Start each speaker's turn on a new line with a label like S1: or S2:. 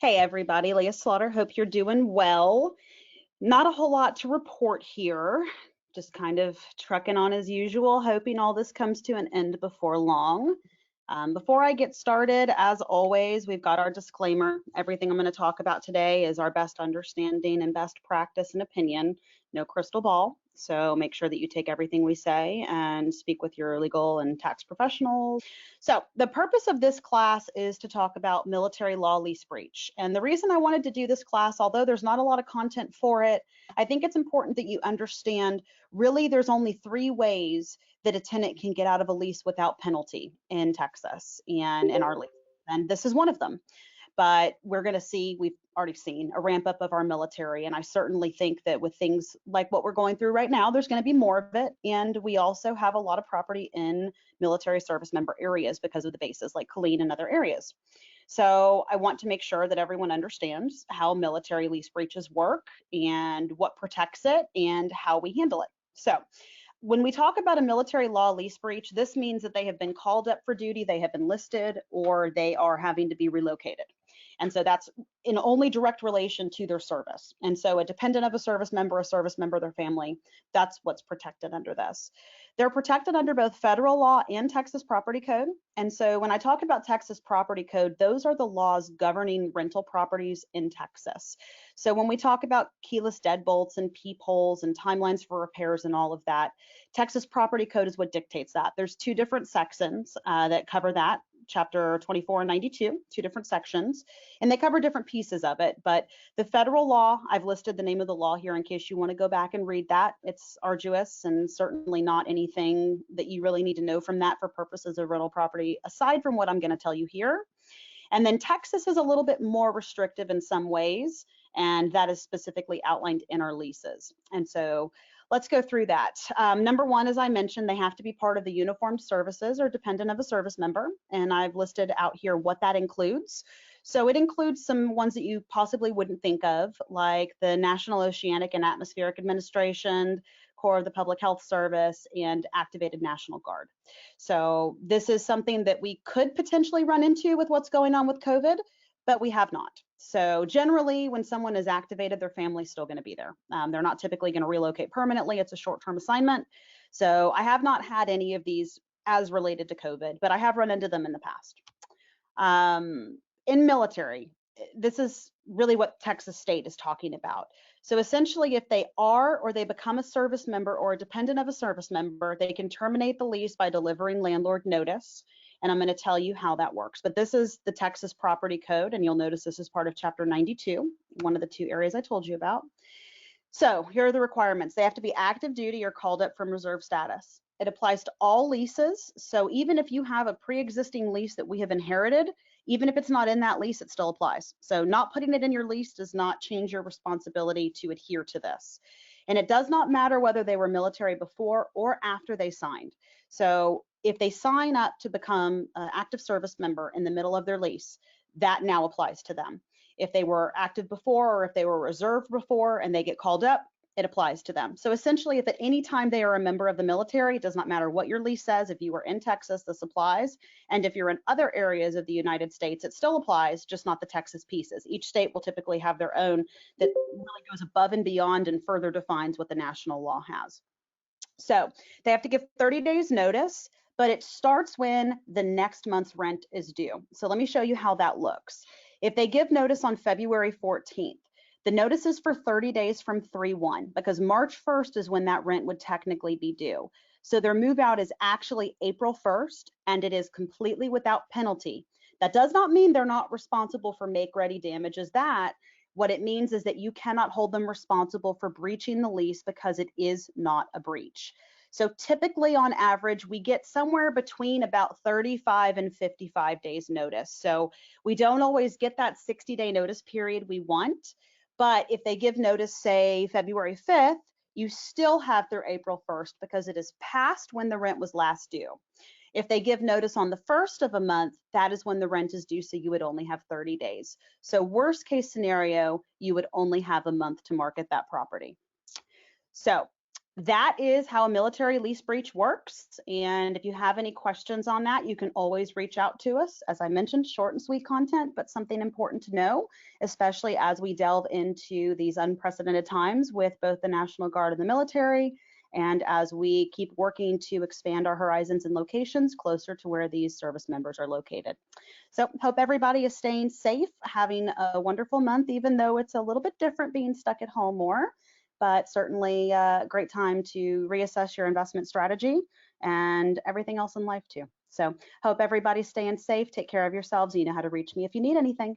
S1: Hey everybody, Leah Slaughter. Hope you're doing well. Not a whole lot to report here. Just kind of trucking on as usual, hoping all this comes to an end before long. Before I get started, as always, we've got our disclaimer. Everything I'm going to talk about today is our best understanding and best practice and opinion. No crystal ball. So make sure that you take everything we say and speak with your legal and tax professionals. So the purpose of this class is to talk about military law lease breach. And the reason I wanted to do this class, although there's not a lot of content for it, I think it's important that you understand really there's only three ways that a tenant can get out of a lease without penalty in Texas and in our lease. And this is one of them. But we're going to see, we've already seen a ramp up of our military. And I certainly think that with things like what we're going through right now, there's going to be more of it. And we also have a lot of property in military service member areas because of the bases like Killeen and other areas. So I want to make sure that everyone understands how military lease breaches work and what protects it and how we handle it. So when we talk about a military law lease breach, this means that they have been called up for duty, they have been listed, or they are having to be relocated. And so that's in only direct relation to their service. And so a dependent of a service member, their family, that's what's protected under this. They're protected under both federal law and Texas property code. And so when I talk about Texas property code, those are the laws governing rental properties in Texas. So when we talk about keyless deadbolts and peepholes and timelines for repairs and all of that, Texas property code is what dictates that. There's two different sections that cover that. Chapter 24 and 92, two different sections, and they cover different pieces of it. But the federal law, I've listed the name of the law here in case you want to go back and read that. It's arduous and certainly not anything that you really need to know from that for purposes of rental property, aside from what I'm going to tell you here. And then Texas is a little bit more restrictive in some ways, and that is specifically outlined in our leases. And so let's go through that. Number one, as I mentioned, they have to be part of the uniformed services or dependent of a service member. And I've listed out here what that includes. So it includes some ones that you possibly wouldn't think of, like the National Oceanic and Atmospheric Administration, Corps of the Public Health Service, and Activated National Guard. So this is something that we could potentially run into with what's going on with COVID, but we have not. So generally, when someone is activated, their family's still going to be there. They're not typically going to relocate permanently. It's a short-term assignment. So I have not had any of these as related to COVID, but I have run into them in the past. In military, this is really what Texas state is talking about. So essentially, if they are or they become a service member or a dependent of a service member, they can terminate the lease by delivering landlord notice. And I'm going to tell you how that works. But this is the Texas property code, and you'll notice this is part of chapter 92, one of the two areas I told you about. So here are the requirements. They have to be active duty or called up from reserve status. It applies to all leases. So even if you have a pre-existing lease that we have inherited, even if it's not in that lease, it still applies. So not putting it in your lease does not change your responsibility to adhere to this. And it does not matter whether they were military before or after they signed. So if they sign up to become an active service member in the middle of their lease, that now applies to them. If they were active before or if they were reserved before and they get called up, it applies to them. So essentially, if at any time they are a member of the military, it does not matter what your lease says. If you are in Texas, this applies. And if you're in other areas of the United States, it still applies, just not the Texas pieces. Each state will typically have their own that really goes above and beyond and further defines what the national law has. So they have to give 30 days notice, but it starts when the next month's rent is due. So let me show you how that looks. If they give notice on February 14th, the notice is for 30 days from 3/1 because March 1st is when that rent would technically be due. So their move out is actually April 1st and it is completely without penalty. That does not mean they're not responsible for make-ready damages. What it means is that you cannot hold them responsible for breaching the lease because it is not a breach. So typically on average, we get somewhere between about 35 and 55 days notice. So we don't always get that 60-day notice period we want. But if they give notice, say February 5th, you still have through April 1st because it is past when the rent was last due. If they give notice on the 1st of a month, that is when the rent is due, so you would only have 30 days. So worst case scenario, you would only have a month to market that property. So That is how a military lease breach works. And if you have any questions on that, you can always reach out to us. As I mentioned, short and sweet content, but something important to know, especially as we delve into these unprecedented times with both the National Guard and the military, and as we keep working to expand our horizons and locations closer to where these service members are located. So hope everybody is staying safe, having a wonderful month, even though it's a little bit different being stuck at home more, but certainly a great time to reassess your investment strategy and everything else in life too. So hope everybody's staying safe. Take care of yourselves. You know how to reach me if you need anything.